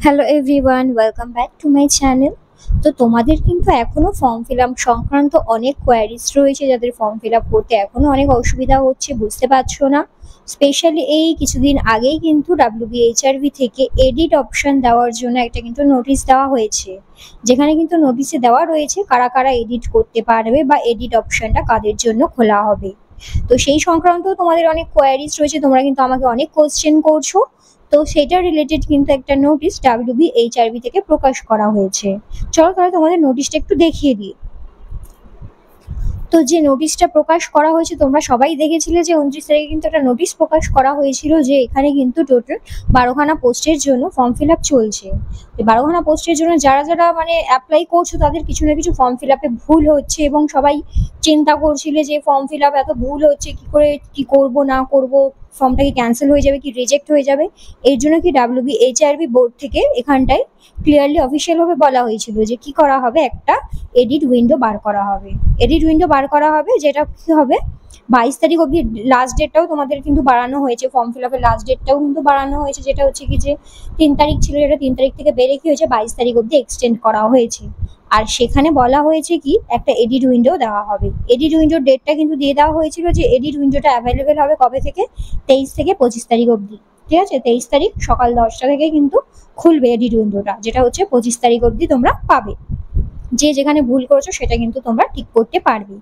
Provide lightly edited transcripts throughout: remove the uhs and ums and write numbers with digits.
Hello everyone, welcome back to my channel. তো তোমাদের কিন্তু এখনো ফর্ম ফিল আপ সংক্রান্ত অনেক কোয়ারিজ রয়েছে, যাদের ফর্ম ফিল আপ করতে এখনো অনেক অসুবিধা হচ্ছে, বুঝতে পারছো না। স্পেশালি এই কিছুদিন আগেই কিন্তু ডাব্লিউবিএইচআরবি থেকে এডিট অপশন দেওয়ার জন্য একটা কিন্তু নোটিশ দেওয়া হয়েছে, যেখানে কিন্তু নোটিশে দেওয়া রয়েছে কারা কারা এডিট করতে পারবে বা এডিট অপশনটা কাদের জন্য খোলা হবে। তো সেই সংক্রান্ত তোমাদের অনেক কোয়ারিজ রয়েছে, তোমরা কিন্তু আমাকে অনেক কোশ্চেন করছো। তো সেটা রিলেটেড কিন্তু একটা নোটিশ ডাব্লিউবিএইচআরবি থেকে প্রকাশ করা হয়েছে। চলো তাহলে তোমাদের নোটিশটা একটু দেখিয়ে দিই। তো যে নোটিশটা প্রকাশ করা হয়েছে তোমরা সবাই দেখেছিলে যে 29 তারিখে কিন্তু একটা নোটিশ প্রকাশ করা হয়েছিল, যে এখানে কিন্তু টোটাল 12খানা পোস্টের জন্য ফর্ম ফিল আপ চলছে। 12খানা পোস্টের জন্য যারা যারা মানে অ্যাপ্লাই করছো তাদের কিছু না কিছু ফর্ম ফিল আপে ভুল হচ্ছে, এবং সবাই চিন্তা করছিলে যে ফর্ম ফিল আপ এত ভুল হচ্ছে, কি করে কি করব না করব, ফর্মটা কি ক্যান্সেল হয়ে যাবে কি রিজেক্ট হয়ে যাবে। এর জন্য কি ডাব্লিউবিএইচআরবি বোর্ড থেকে এখানটায় ক্লিয়ারলি অফিসিয়াল ভাবে বলা হয়েছিল যে কি করা হবে, একটা এডিট উইন্ডো বার করা হবে। এডিট উইন্ডো বার করা হবে, যেটা কি হবে 22 তারিখ অবধি লাস্ট ডেটটাও তোমাদের কিন্তু বাড়ানো হয়েছে, ফর্ম ফিল আপের লাস্ট ডেটটাও কিন্তু বাড়ানো হয়েছে, যেটা হচ্ছে কি যে 3 তারিখ ছিল, যেটা 3 তারিখ থেকে বেড়ে কি হয়েছে 22 তারিখ অবধি এক্সটেন্ড করা হয়েছে। আর সেখানে বলা হয়েছে কি একটা এডিট উইন্ডো দেওয়া হবে। এডিট উইন্ডোর ডেটটা কিন্তু দিয়ে দেওয়া হয়েছিল যে এডিট উইন্ডোটা অ্যাভেলেবেল হবে কবে থেকে, 23 থেকে 25 তারিখ অবধি। ঠিক আছে, 23 তারিখ সকাল 10টা থেকে কিন্তু খুলবে এডিট উইন্ডোটা, যেটা হচ্ছে 25 তারিখ অবধি তোমরা পাবে। যে যেখানে ভুল করেছো সেটা কিন্তু তোমরা ঠিক করতে পারবে।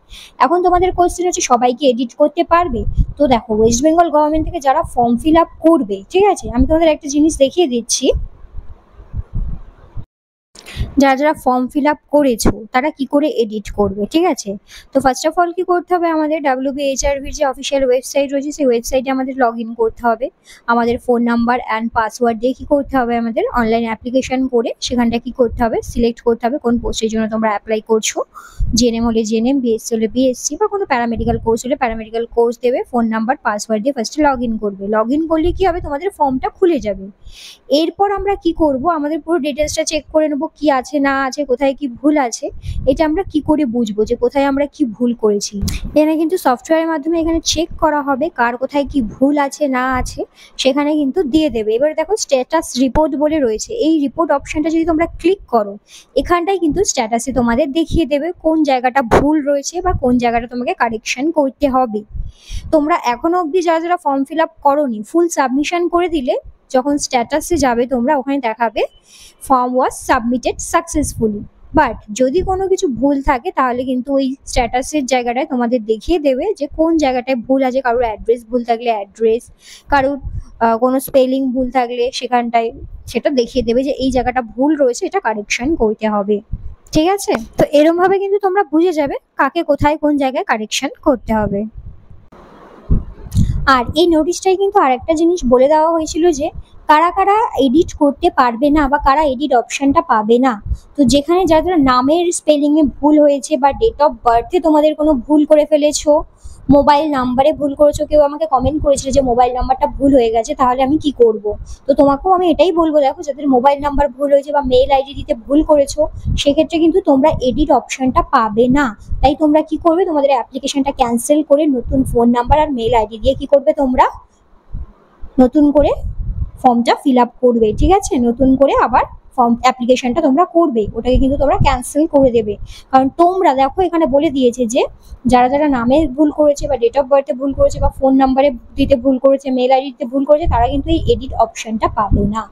এখন তোমাদের কোশ্চেন হচ্ছে সবাই কি এডিট করতে পারবে? তো দেখো, ওয়েস্ট বেঙ্গল গভর্নমেন্ট থেকে যারা ফর্ম ফিল আপ করবে, ঠিক আছে, আমি তোমাদের একটা জিনিস দেখিয়ে দিচ্ছি। যারা যারা ফর্ম ফিল আপ করেছো তারা কি করে এডিট করবে, ঠিক আছে। তো ফার্স্ট অফ অল কি করতে হবে, আমাদের ডাব্লিউবিএইচআরবির যে অফিসিয়াল ওয়েবসাইট রয়েছে সেই ওয়েবসাইটে আমাদের লগ ইন করতে হবে। আমাদের ফোন নাম্বার অ্যান্ড পাসওয়ার্ড দিয়ে কি করতে হবে, আমাদের অনলাইন অ্যাপ্লিকেশন করে সেখানটা কি করতে হবে, সিলেক্ট করতে হবে কোন পোস্টের জন্য তোমরা অ্যাপ্লাই করছো। জেএনএম হলে জেএনএম, বিএসসি হলে বিএসসি, বা কোনো প্যারামেডিক্যাল কোর্স হলে প্যারামেডিক্যাল কোর্স দেবে। ফোন নাম্বার পাসওয়ার্ড দিয়ে ফার্স্টে লগ ইন করবে। লগ ইন করলে কি হবে, তোমাদের ফর্মটা খুলে যাবে। এরপর আমরা কি করব, আমাদের পুরো ডিটেলসটা চেক করে নেবো কি আছে না আছে, কোথায় কি ভুল আছে। এটা আমরা কি করে বুঝবো যে কোথায় আমরা কি ভুল করেছি। এখানে কিন্তু সফটওয়্যারের মাধ্যমে এখানে চেক করা হবে কার কোথায় কি ভুল আছে না আছে, সেখানে কিন্তু দিয়ে দেবে। এবার দেখো স্ট্যাটাস রিপোর্ট বলে রয়েছে, এই রিপোর্ট অপশনটা যদি তোমরা ক্লিক করো, এখানটায় কিন্তু স্ট্যাটাসে তোমাদের দেখিয়ে দেবে কোন জায়গাটা ভুল রয়েছে বা কোন জায়গাটা তোমাকে কারেকশন করতে হবে। তোমরা এখনো অবধি যারা যারা ফর্ম ফিল আপ করোনি, ফুল সাবমিশন করে দিলে যখন স্ট্যাটাসে যাবে তোমরা, ওখানে দেখাবে form was submitted successfully. But যদি কোনো কিছু ভুল থাকে তাহলে কিন্তু ওই স্ট্যাটাসের জায়গাটায় তোমাদের দেখিয়ে দেবে যে কোন জায়গাটায় ভুল আছে। কারোর অ্যাড্রেস ভুল থাকলে অ্যাড্রেস, কারোর কোনো স্পেলিং ভুল থাকলে সেখানটায় সেটা দেখিয়ে দেবে যে এই জায়গাটা ভুল রয়েছে, এটা কারেকশন করতে হবে। ঠিক আছে, তো এরম ভাবে কিন্তু তোমরা বুঝে যাবে কাকে কোথায় কোন জায়গায় কারেকশন করতে হবে। আর এই নোটিশটাই কিন্তু আরেকটা জিনিস বলে দেওয়া হয়েছিল যে কারা কারা এডিট করতে পারবে না বা কারা এডিট অপশনটা পাবে না। তো যেখানে যাদের নামের স্পেলিংয়ে ভুল হয়েছে বা ডেট অফ বার্থে তোমাদের কোনো ভুল করে ফেলেছো, মোবাইল নাম্বারে ভুল করেছো, কেউ আমাকে কমেন্ট করেছিল যে মোবাইল নাম্বারটা ভুল হয়ে গেছে তাহলে আমি কি করব। তো তোমাকেও আমি এটাই বলবো, দেখো যাদের মোবাইল নাম্বার ভুল হয়েছে বা মেল আইডি দিতে ভুল করেছো, সেক্ষেত্রে কিন্তু তোমরা এডিট অপশনটা পাবে না। তাই তোমরা কি করবে, তোমাদের অ্যাপ্লিকেশনটা ক্যান্সেল করে নতুন ফোন নাম্বার আর মেল আইডি দিয়ে কি করবে, তোমরা নতুন করে ফর্মটা ফিল আপ করবে। ঠিক আছে, নতুন করে আবার ফর্ম অ্যাপ্লিকেশনটা তোমরা করবে, ওটাকে কিন্তু তোমরা ক্যান্সেল করে দেবে। কারণ তোমরা দেখো এখানে বলে দিয়েছে যে যারা যারা নামে ভুল করেছে বা ডেট অফ বার্থে ভুল করেছে বা ফোন নাম্বারে দিতে ভুল করেছে, মেল আইডি দিতে ভুল করেছে, তারা কিন্তু এই এডিট অপশনটা পাবে না।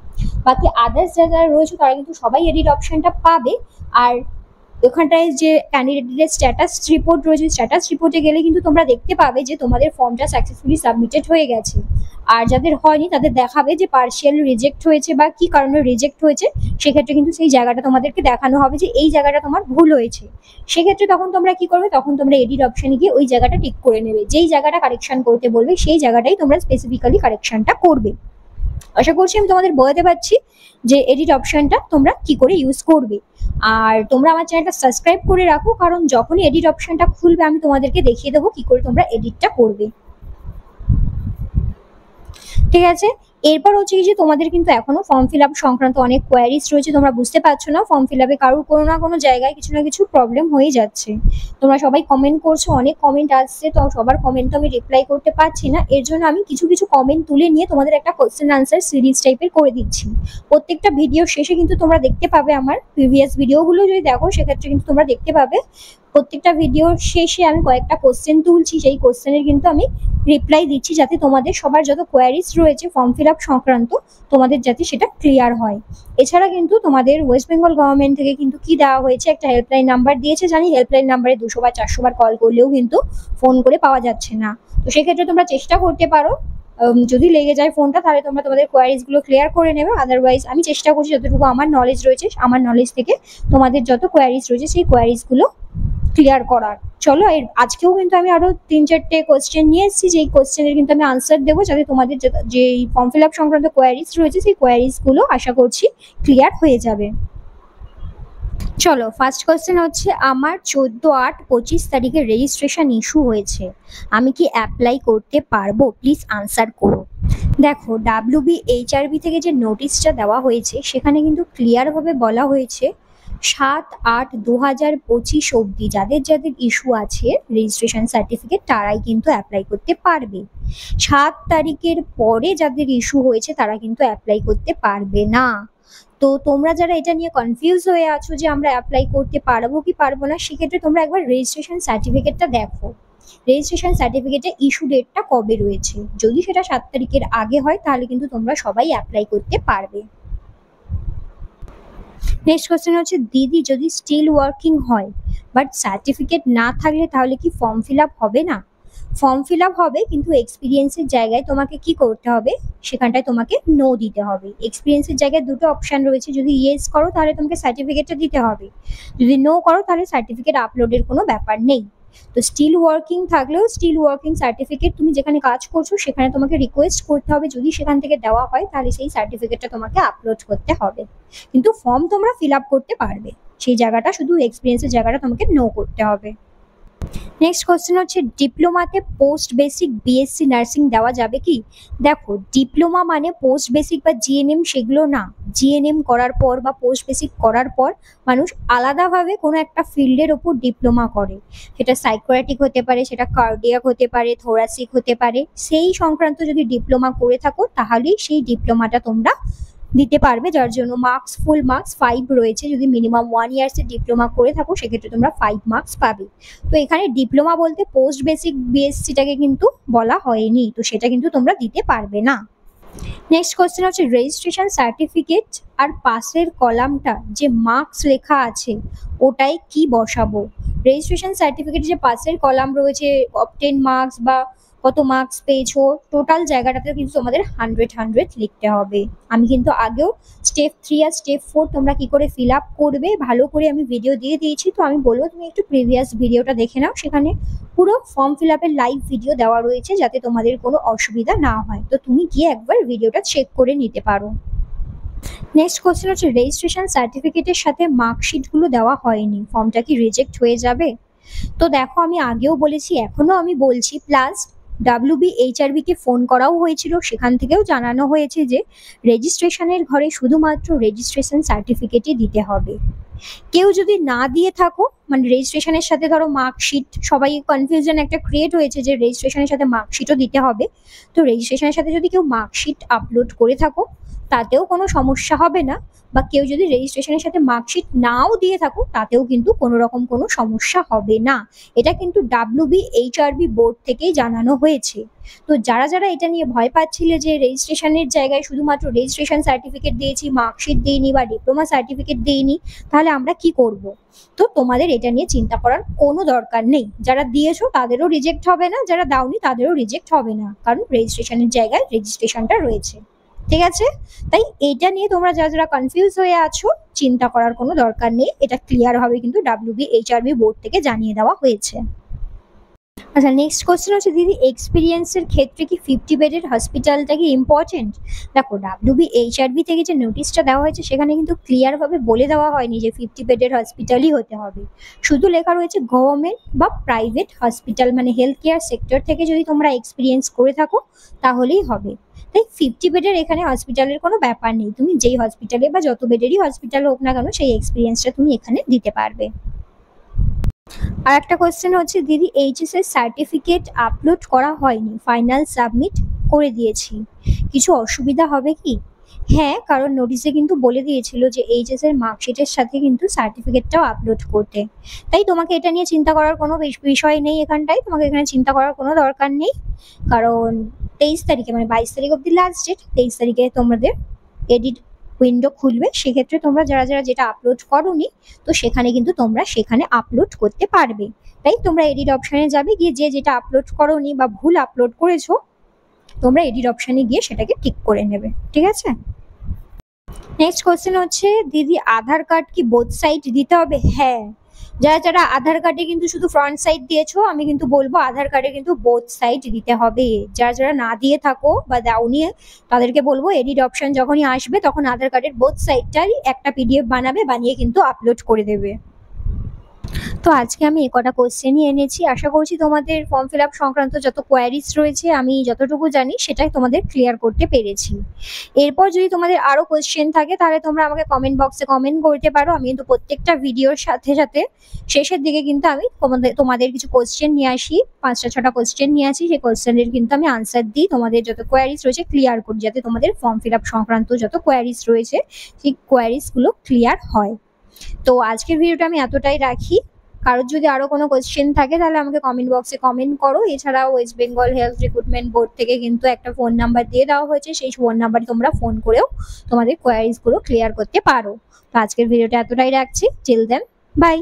বাকি আদার্স যারা যারা রয়েছে তারা কিন্তু সবাই এডিট অপশনটা পাবে। আর ওখানটায় যে ক্যান্ডিডেটের স্ট্যাটাস রিপোর্ট রয়েছে, স্ট্যাটাস রিপোর্টে গেলে কিন্তু তোমরা দেখতে পাবে যে তোমাদের ফর্মটা সাকসেসফুলি সাবমিটেড হয়ে গেছে। আর যাদের হয়নি তাদের দেখাবে যে পার্শিয়াল রিজেক্ট হয়েছে বা কি কারণে রিজেক্ট হয়েছে, সেক্ষেত্রে কিন্তু সেই জায়গাটা তোমাদেরকে দেখানো হবে যে এই জায়গাটা তোমার ভুল হয়েছে। সেক্ষেত্রে তখন তোমরা কি করবে, তখন তোমরা এডিট অপশানে গিয়ে ওই জায়গাটা ঠিক করে নেবে, যেই জায়গাটা কারেকশন করতে বলবে সেই জায়গাটাই তোমরা স্পেসিফিক্যালি কারেকশনটা করবে। আশা করছি আমি তোমাদের বোঝাতে পারছি যে এডিট অপশনটা তোমরা কি করে ইউজ করবে। আর তোমরা আমার চ্যানেলটা সাবস্ক্রাইব করে রাখো, কারণ যখনই এডিট অপশনটা খুলবে আমি তোমাদেরকে দেখিয়ে দেবো কি করে তোমরা এডিটটা করবে। ঠিক আছে, এরপর হচ্ছে কি যে তোমাদের কিন্তু এখনো ফর্ম ফিল আপ সংক্রান্ত অনেক কোয়ারিজ রয়েছে, তোমরা বুঝতে পারছো না ফর্ম ফিল আপে কারোর কোনো না কোনো জায়গায় কিছু না কিছু প্রবলেম হয়ে যাচ্ছে। তোমরা সবাই কমেন্ট করছো, অনেক কমেন্ট আসছে, তো সবার কমেন্ট তো আমি রিপ্লাই করতে পারছি না, এর জন্য আমি কিছু কিছু কমেন্ট তুলে নিয়ে তোমাদের একটা কোশ্চেন আনসার সিরিজ টাইপের করে দিচ্ছি। প্রত্যেকটা ভিডিও শেষে কিন্তু তোমরা দেখতে পাবে, আমার প্রিভিয়াস ভিডিওগুলো যদি দেখো সেক্ষেত্রে কিন্তু তোমরা দেখতে পাবে প্রত্যেকটা ভিডিওর শেষে আমি কয়েকটা কোশ্চেন তুলছি, সেই কোশ্চেনের কিন্তু আমি রিপ্লাই দিচ্ছি, যাতে তোমাদের সবার যত কোয়ারিজ রয়েছে ফর্ম ফিল আপ সংক্রান্ত তোমাদের যাতে সেটা ক্লিয়ার হয়। এছাড়া কিন্তু তোমাদের ওয়েস্ট বেঙ্গল গভর্নমেন্ট থেকে কিন্তু কি দেওয়া হয়েছে, একটা হেল্পলাইন নাম্বার দিয়েছে, জানি হেল্পলাইন নাম্বারে 200 বা 400 বার কল করলেও কিন্তু ফোন করে পাওয়া যাচ্ছে না। তো সেক্ষেত্রে তোমরা চেষ্টা করতে পারো, যদি লেগে যায় ফোনটা তাহলে তোমরা তোমাদের কোয়ারিজ গুলো ক্লিয়ার করে নেবে। আদারওয়াইজ আমি চেষ্টা করছি যতটুকু আমার নলেজ রয়েছে, আমার নলেজ থেকে তোমাদের যত কোয়ারিজ রয়েছে সেই কোয়ারিজ গুলো ক্লিয়ার করার। চলো, এর আজকেও কিন্তু আমি আরো 3-4টে কোশ্চেন নিয়ে এসেছি, যেই কোশ্চেনের কিন্তু আমি আনসার দেবো, যাতে তোমাদের যে ফর্ম ফিল আপ সংক্রান্ত কোয়ারিজ রয়েছে সেই কোয়ারিজ গুলো আশা করছি ক্লিয়ার হয়ে যাবে। চলো, ফার্স্ট কোশ্চেন হচ্ছে, আমার 14/8/25 তারিখে রেজিস্ট্রেশন ইস্যু হয়েছে, আমি কি অ্যাপ্লাই করতে পারবো? প্লিজ আনসার করো। দেখো, WBHRB থেকে যে নোটিশটা দেওয়া হয়েছে সেখানে কিন্তু ক্লিয়ারভাবে বলা হয়েছে 7/8/2025 অবধি যাদের যাদের ইস্যু আছে রেজিস্ট্রেশন সার্টিফিকেট তারাই কিন্তু অ্যাপ্লাই করতে পারবে। 7 তারিখের পরে যাদের ইস্যু হয়েছে তারা কিন্তু অ্যাপ্লাই করতে পারবে না। তো তোমরা যারা এটা নিয়ে কনফিউজ হয়ে আছো যে আমরা অ্যাপ্লাই করতে পারবো কি পারবো না, সেক্ষেত্রে তোমরা একবার রেজিস্ট্রেশন সার্টিফিকেটটা দেখো, রেজিস্ট্রেশন সার্টিফিকেটে ইস্যু ডেটটা কবে রয়েছে। যদি সেটা 7 তারিখের আগে হয় তাহলে কিন্তু তোমরা সবাই অ্যাপ্লাই করতে পারবে। নেক্সট কোশ্চেন হচ্ছে, দিদি যদি স্টিল ওয়ার্কিং হয় বাট সার্টিফিকেট না থাকলে তাহলে কি ফর্ম ফিল আপ হবে না? ফর্ম ফিল আপ হবে, কিন্তু এক্সপিরিয়েন্সের জায়গায় তোমাকে কি করতে হবে, সেখানটায় তোমাকে নো দিতে হবে। এক্সপিরিয়েন্সের জায়গায় দুটো অপশন রয়েছে, যদি ইয়েস করো তাহলে তোমাকে সার্টিফিকেটটা দিতে হবে, যদি নো করো তাহলে সার্টিফিকেট আপলোডের কোনো ব্যাপার নেই। তো স্টিল ওয়ার্কিং থাকলেও স্টিল ওয়ার্কিং সার্টিফিকেট তুমি যেখানে কাজ করছো সেখানে তোমাকে রিকোয়েস্ট করতে হবে, যদি সেখান থেকে দেওয়া হয় তাহলে সেই সার্টিফিকেটটা তোমাকে আপলোড করতে হবে, কিন্তু ফর্ম তোমরা ফিল আপ করতে পারবে। সেই জায়গাটা শুধু এক্সপিরিয়েন্সের জায়গাটা তোমাকে নো করতে হবে। নেক্সট কোশ্চেন হচ্ছে, ডিপ্লোমাতে পোস্ট বেসিক বিএসসি নার্সিং দেওয়া যাবে কি? দেখো, ডিপ্লোমা মানে পোস্ট বেসিক বা জিএনএম সেগুলো না। জিএনএম করার পর বা পোস্ট বেসিক করার পর মানুষ আলাদাভাবে কোনো একটা ফিল্ডের ওপর ডিপ্লোমা করে, সেটা সাইকোয়াটিক হতে পারে, সেটা কার্ডিয়াক হতে পারে, থোরাসিক হতে পারে, সেই সংক্রান্ত যদি ডিপ্লোমা করে থাকো তাহলেই সেই ডিপ্লোমাটা তোমরা দিতে পারবে, যার জন্য মার্কস, ফুল মার্কস 5 রয়েছে। যদি মিনিমাম 1 ইয়ার্সের ডিপ্লোমা করে থাকো সেক্ষেত্রে তোমরা 5 মার্কস পাবে। তো এখানে ডিপ্লোমা বলতে পোস্ট বেসিক বিএসসিটাকে কিন্তু বলা হয়নি, তো সেটা কিন্তু তোমরা দিতে পারবে না। নেক্সট কোশ্চেন হচ্ছে, রেজিস্ট্রেশন সার্টিফিকেট আর পাশের কলামটা যে মার্কস লেখা আছে ওটাই কি বসাবো? রেজিস্ট্রেশন সার্টিফিকেটে যে পাশের কলাম রয়েছে, অবটেন মার্কস বা কত মার্কস পেয়েছো, টোটাল জায়গাটাতে কিন্তু তোমাদের 100 লিখতে হবে। আমি কিন্তু আগেও স্টেপ 3 আর স্টেপ 4 তোমরা কি করে ফিল আপ করবে ভালো করে আমি ভিডিও দিয়ে দিয়েছি, তো আমি বলবো তুমি একটু প্রিভিয়াস ভিডিওটা দেখে নাও, সেখানে পুরো ফর্ম ফিল আপের লাইভ ভিডিও দেওয়া রয়েছে, যাতে তোমাদের কোনো অসুবিধা না হয়। তো তুমি গিয়ে একবার ভিডিওটা চেক করে নিতে পারো। নেক্সট কোশ্চেন হচ্ছে, রেজিস্ট্রেশন সার্টিফিকেটের সাথে মার্কশিটগুলো দেওয়া হয়নি, ফর্মটা কি রিজেক্ট হয়ে যাবে? তো দেখো, আমি আগেও বলেছি এখনো আমি বলছি, প্লাস WBHRB কে ফোন করাও হয়েছিল, সেখান থেকেও জানানো হয়েছে যে রেজিস্ট্রেশনের ঘরে শুধুমাত্র রেজিস্ট্রেশন সার্টিফিকেটই দিতে হবে। কেউ যদি না দিয়ে থাকো, মানে রেজিস্ট্রেশনের সাথে ধরো মার্কশিট, সবাই কনফিউশন একটা ক্রিয়েট হয়েছে যে রেজিস্ট্রেশনের সাথে মার্কশিটও দিতে হবে, তো রেজিস্ট্রেশনের সাথে যদি কেউ মার্কশিট আপলোড করে থাকো তাতেও কোনো সমস্যা হবে না, বা কেউ যদি রেজিস্ট্রেশনের সাথে মার্কশিট নাও দিয়ে থাকো তাতেও কিন্তু কোনো রকম কোনো সমস্যা হবে না। এটা কিন্তু WBHRB বোর্ড থেকেই জানানো হয়েছে। তো যারা যারা এটা নিয়ে ভয় পাচ্ছিলে যে রেজিস্ট্রেশনের জায়গায় শুধুমাত্র রেজিস্ট্রেশন সার্টিফিকেট দিয়েছি, মার্কশিট দিইনি বা ডিপ্লোমা সার্টিফিকেট দিইনি, তাহলে আমরা কি করব? তো তোমাদের এটা নিয়ে চিন্তা করার কোনো দরকার নেই। যারা দিয়েছো তাদেরও রিজেক্ট হবে না, যারা দাওনি তাদেরও রিজেক্ট হবে না, কারণ রেজিস্ট্রেশনের জায়গায় রেজিস্ট্রেশনটা রয়েছে। ঠিক আছে? তাই এটা নিয়ে তোমরা যারা যারা কনফিউজ হয়ে আছো চিন্তা করার কোনো দরকার নেই, এটা ক্লিয়ার ভাবে কিন্তু WBHRB বোর্ড থেকে জানিয়ে দেওয়া হয়েছে। আচ্ছা, নেক্সট কোশ্চেন হচ্ছে দিদি, এক্সপিরিয়েন্সের ক্ষেত্রে কি 50 বেডের হসপিটালটা কি ইম্পর্টেন্ট? দেখো, WBHRB থেকে যে নোটিশটা দেওয়া হয়েছে সেখানে কিন্তু ক্লিয়ারভাবে বলে দেওয়া হয়নি যে 50 বেডের হসপিটালই হতে হবে। শুধু লেখা রয়েছে গভর্নমেন্ট বা প্রাইভেট হসপিটাল, মানে হেলথ কেয়ার সেক্টর থেকে যদি তোমরা এক্সপিরিয়েন্স করে থাকো তাহলেই হবে। তাই 50 বেডের এখানে হসপিটালের কোনো ব্যাপার নেই, তুমি যেই হসপিটালে বা যত বেডেরই হসপিটাল হোক না কেন সেই এক্সপিরিয়েন্সটা তুমি এখানে দিতে পারবে। আর একটা কোয়েশ্চেন হচ্ছে, দিদি এইচএস এর সার্টিফিকেট আপলোড করা হয়নি, ফাইনাল সাবমিট করে দিয়েছি, কিছু অসুবিধা হবে কি? হ্যাঁ, কারণ নোটিশে কিন্তু বলে দিয়েছিল যে এইচএস এর মার্কশিটের সাথে কিন্তু সার্টিফিকেটটাও আপলোড করতে। তাই তোমাকে এটা নিয়ে চিন্তা করার কোনো বিষয় নেই, এখানটায় তোমাকে এখানে চিন্তা করার কোনো দরকার নেই। কারণ 23 তারিখে, মানে 22 তারিখ অব্দি লাস্ট ডেট, 23 তারিখে তোমাদের এডিট উইন্ডো খুলবে। সেক্ষেত্রে তোমরা যারা যারা যেটা আপলোড করোনি, তো সেখানে কিন্তু তোমরা সেখানে আপলোড করতে পারবে। তাই তোমরা এডিট অপশানে যাবে, গিয়ে যে যেটা আপলোড করোনি বা ভুল আপলোড করেছো তোমরা এডিট অপশানে গিয়ে সেটাকে ঠিক করে নেবে, ঠিক আছে? নেক্সট কোশ্চেন হচ্ছে, দিদি আধার কার্ড কি বোথ সাইড দিতে হবে? হ্যাঁ, যারা যারা আধার কার্ডে কিন্তু শুধু ফ্রন্ট সাইড দিয়েছো, আমি কিন্তু বলবো আধার কার্ডে কিন্তু বোথ সাইড দিতে হবে। যারা যারা না দিয়ে থাকো বা দাওনি, তাদেরকে বলবো এডিট অপশন যখনই আসবে তখন আধার কার্ডের বোথ সাইডটাই একটা PDF বানাবে, বানিয়ে কিন্তু আপলোড করে দেবে। তো আজকে আমি কটা কোশ্চেনই এনেছি, আশা করছি তোমাদের ফর্ম ফিল আপ সংক্রান্ত যত কোয়ারিজ রয়েছে আমি যতটুকু জানি সেটাই তোমাদের ক্লিয়ার করতে পেরেছি। এরপর যদি তোমাদের আরো কোশ্চেন থাকে তাহলে তোমরা আমাকে কমেন্ট বক্সে কমেন্ট করতে পারো। আমি কিন্তু প্রত্যেকটা ভিডিওর সাথে সাথে শেষের দিকে কিন্তু আমি তোমাদের কিছু কোশ্চেন নিয়ে আসি, 5টা 6টা কোশ্চেন নিয়ে আসি, সেই কোশ্চেনের কিন্তু আমি আনসার দিই, তোমাদের যত কোয়ারিজ রয়েছে ক্লিয়ার করি, যাতে তোমাদের ফর্ম ফিল আপ সংক্রান্ত যত কোয়ারিজ রয়েছে সেই কোয়ারিজগুলো ক্লিয়ার হয়। তো আজকের ভিডিওটা আমি এতটাই রাখি। কারোর যদি আরো কোনো কোশ্চেন থাকে তাহলে আমাকে কমেন্ট বক্সে কমেন্ট করো। এছাড়াও West Bengal health recruitment board থেকে কিন্তু একটা ফোন নাম্বার দিয়ে দেওয়া হয়েছে, সেই ফোন নাম্বারে তোমরা ফোন করেও তোমাদের কোয়ারিজগুলো ক্লিয়ার করতে পারো। তো আজকের ভিডিওটা এতটাই রাখছি, টিল দেন বাই।